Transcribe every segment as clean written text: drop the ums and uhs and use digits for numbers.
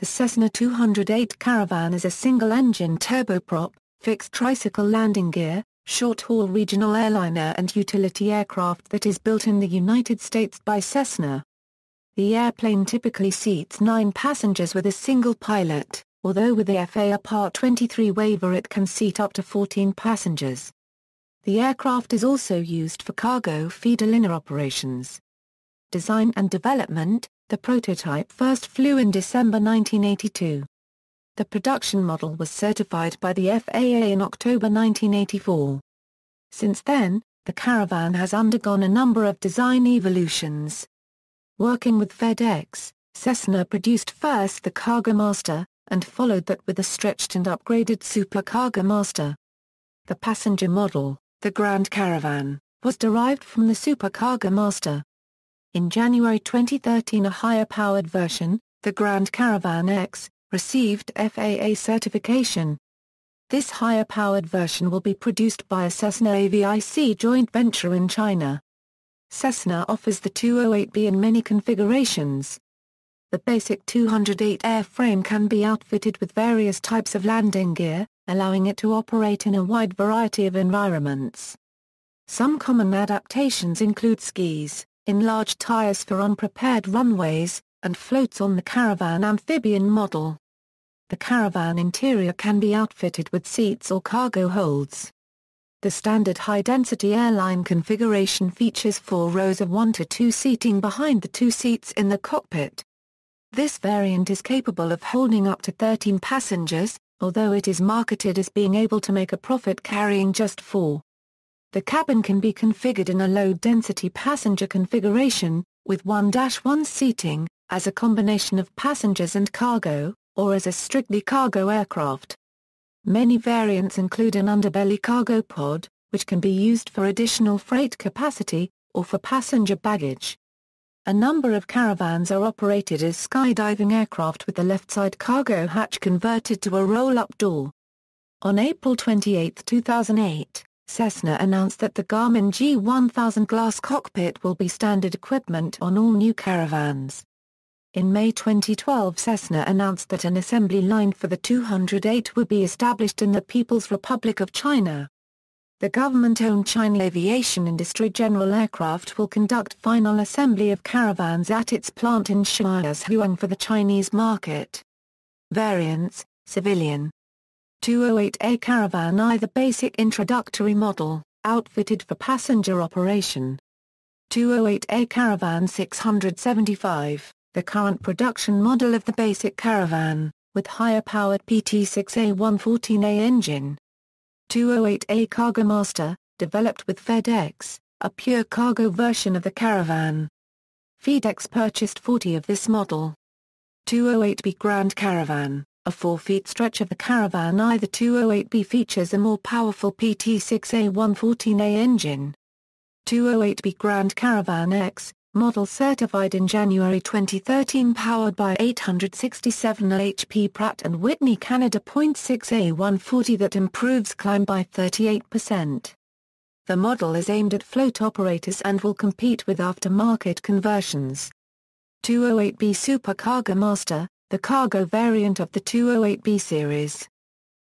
The Cessna 208 Caravan is a single-engine turboprop, fixed-tricycle landing gear, short-haul regional airliner and utility aircraft that is built in the United States by Cessna. The airplane typically seats 9 passengers with a single pilot, although with the FAA Part 23 waiver it can seat up to 14 passengers. The aircraft is also used for cargo feederliner operations. Design and development. The prototype first flew in December 1982. The production model was certified by the FAA in October 1984. Since then, the Caravan has undergone a number of design evolutions. Working with FedEx, Cessna produced first the Cargo Master, and followed that with a stretched and upgraded Super Cargo Master. The passenger model, the Grand Caravan, was derived from the Super Cargo Master. In January 2013 a higher-powered version, the Grand Caravan X, received FAA certification. This higher-powered version will be produced by a Cessna AVIC joint venture in China. Cessna offers the 208B in many configurations. The basic 208 airframe can be outfitted with various types of landing gear, allowing it to operate in a wide variety of environments. Some common adaptations include skis, enlarged tires for unprepared runways, and floats on the Caravan amphibian model. The Caravan interior can be outfitted with seats or cargo holds. The standard high-density airline configuration features 4 rows of 1 to 2 seating behind the 2 seats in the cockpit. This variant is capable of holding up to 13 passengers, although it is marketed as being able to make a profit carrying just 4. The cabin can be configured in a low-density passenger configuration, with 1-1 seating, as a combination of passengers and cargo, or as a strictly cargo aircraft. Many variants include an underbelly cargo pod, which can be used for additional freight capacity, or for passenger baggage. A number of Caravans are operated as skydiving aircraft with the left-side cargo hatch converted to a roll-up door. On April 28, 2008, Cessna announced that the Garmin G1000 glass cockpit will be standard equipment on all new Caravans. In May 2012 Cessna announced that an assembly line for the 208 would be established in the People's Republic of China. The government-owned China Aviation Industry General Aircraft will conduct final assembly of Caravans at its plant in Shijiazhuang for the Chinese market. Variants: Civilian 208A Caravan either basic introductory model, outfitted for passenger operation. 208A Caravan 675, the current production model of the basic Caravan, with higher-powered PT6A114A engine. 208A Cargo Master, developed with FedEx, a pure cargo version of the Caravan. FedEx purchased 40 of this model. 208B Grand Caravan, a 4-feet stretch of the Caravan. Either 208B features a more powerful PT6A114A engine. 208B Grand Caravan X, model certified in January 2013, powered by 867 HP Pratt & Whitney Canada .6A140 that improves climb by 38%. The model is aimed at float operators and will compete with aftermarket conversions. 208B Super Cargo Master, the cargo variant of the 208B series.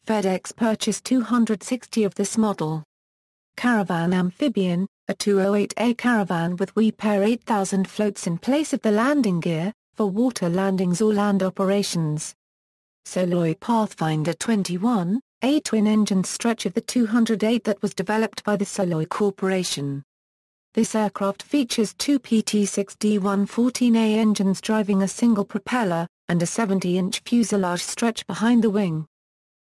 FedEx purchased 260 of this model. Caravan Amphibian, a 208A Caravan with Wepair 8000 floats in place of the landing gear, for water landings or land operations. Soloy Pathfinder 21, a twin-engine stretch of the 208 that was developed by the Soloy Corporation. This aircraft features 2 PT6D114A engines driving a single propeller, and a 70-inch fuselage stretch behind the wing.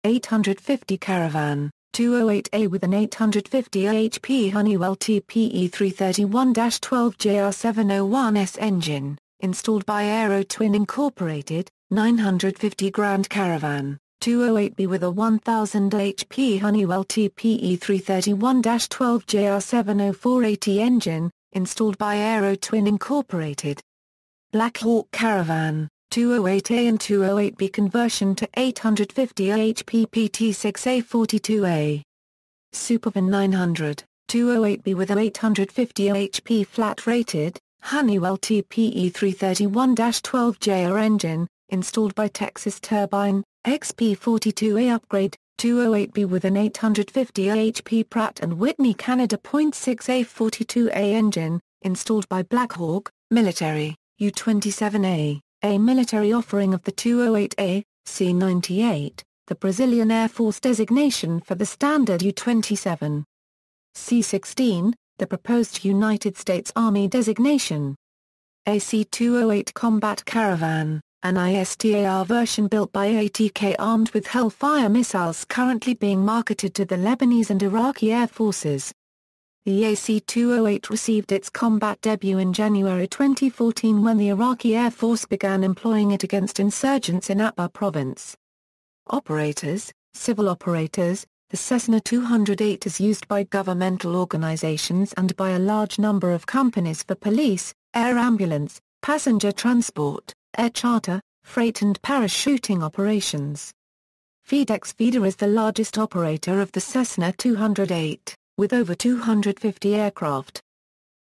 850 Caravan, 208A with an 850 HP Honeywell TPE331-12JR701S engine, installed by Aero Twin Incorporated. 950 Grand Caravan, 208B with a 1000 HP Honeywell TPE331-12JR70480 engine, installed by Aero Twin Incorporated. Black Hawk Caravan, 208A and 208B conversion to 850 HP PT6A42A. Supervan 900, 208B with a 850 HP flat-rated, Honeywell TPE331-12JR engine, installed by Texas Turbine, XP42A upgrade, 208B with an 850 HP Pratt & Whitney Canada .6A 42A engine, installed by Blackhawk, military, U-27A, a military offering of the 208A, C-98, the Brazilian Air Force designation for the standard U-27. C-16, the proposed United States Army designation. A C-208 Combat Caravan, an ISTAR version built by ATK armed with Hellfire missiles currently being marketed to the Lebanese and Iraqi air forces. The AC-208 received its combat debut in January 2014 when the Iraqi Air Force began employing it against insurgents in Abba province. Operators, civil operators, the Cessna 208 is used by governmental organizations and by a large number of companies for police, air ambulance, passenger transport, air charter, freight and parachuting operations. FedEx Feeder is the largest operator of the Cessna 208, with over 250 aircraft.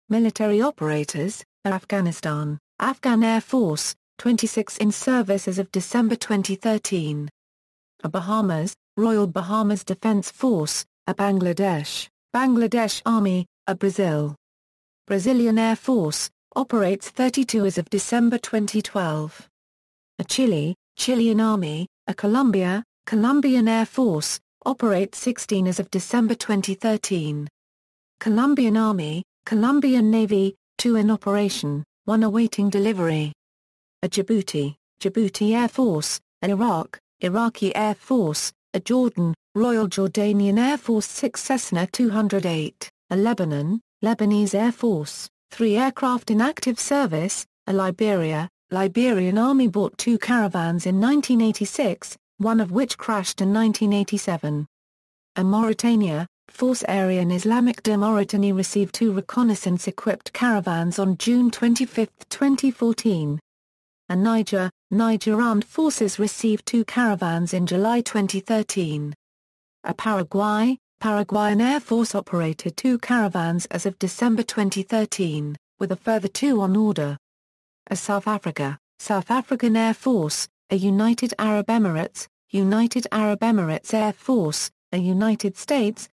Military operators, Afghanistan, Afghan Air Force, 26 in service as of December 2013. Bahamas, Royal Bahamas Defense Force, Bangladesh, Bangladesh Army, Brazil. Brazilian Air Force, operates 32 as of December 2012. Chile, Chilean Army, Colombia, Colombian Air Force, operates 16 as of December 2013. Colombian Army, Colombian Navy, 2 in operation, 1 awaiting delivery. Djibouti, Djibouti Air Force, Iraq, Iraqi Air Force, Jordan, Royal Jordanian Air Force 6 Cessna 208, Lebanon, Lebanese Air Force, 3 aircraft in active service, Liberia, Liberian Army bought 2 Caravans in 1986, one of which crashed in 1987. Mauritania, Force Area in Islamic de Mauritanie received 2 reconnaissance-equipped Caravans on June 25, 2014. Niger, Niger Armed Forces received 2 Caravans in July 2013. Paraguay, Paraguayan Air Force operated 2 Caravans as of December 2013, with a further 2 on order. South Africa, South African Air Force, United Arab Emirates, United Arab Emirates Air Force, United States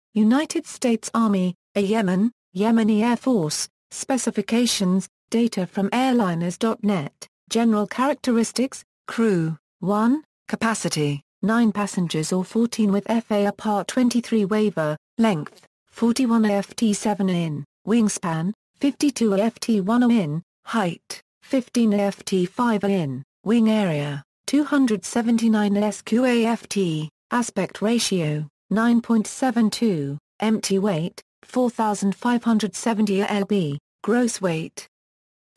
Army, Yemen, Yemeni Air Force, specifications, data from airliners.net. General characteristics, crew, 1, capacity, 9 passengers or 14 with FAA Part 23 waiver, length, 41 AFT 7 in, wingspan, 52 AFT 1 in, height, 15 AFT 5 in, wing area, 279 SQAFT, aspect ratio, 9.72, empty weight, 4,570 lb, gross weight,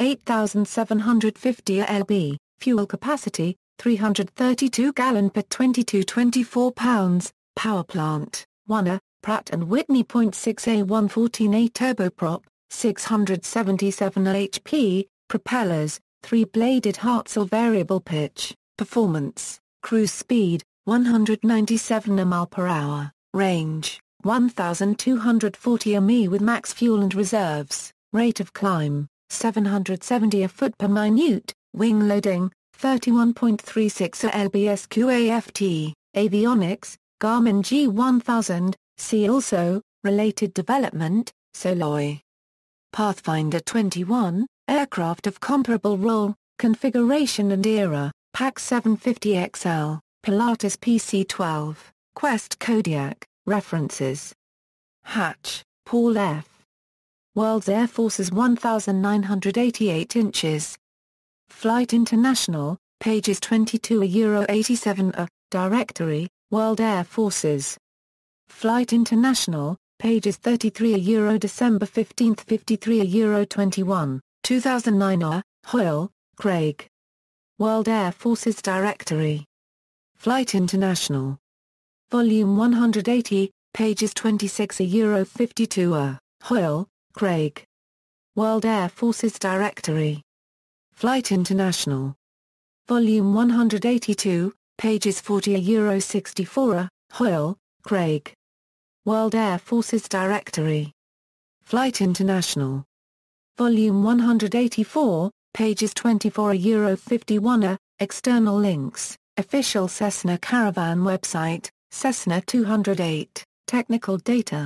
8,750 lb, fuel capacity, 332 gallon per 22-24 pounds, power plant, 1 Pratt & Whitney .6A 114A turboprop, 677 HP, propellers, 3-bladed Hartzell variable pitch, performance, cruise speed, 197 mph, range, 1,240 mi with max fuel and reserves, rate of climb, 770 a foot per minute, wing loading, 31.36 lbsqaft, avionics, Garmin G1000, see also, related development, Soloi. Pathfinder 21, aircraft of comparable role, configuration and era, PAC 750XL, Pilatus PC-12, Quest Kodiak, references. Hatch, Paul F. World's Air Force's 1,988 inches. Flight International, pages 22-87 Directory, World Air Forces. Flight International, pages 33 December 15, 53 21, 2009 Hoyle, Craig. World Air Forces Directory. Flight International. Volume 180, pages 26 52 Hoyle, Craig. World Air Forces Directory. Flight International. Volume 182, pages 40 64 Hoyle, Craig. World Air Forces Directory. Flight International. Volume 184, pages 24 51 External links: Official Cessna Caravan website, Cessna 208, Technical data.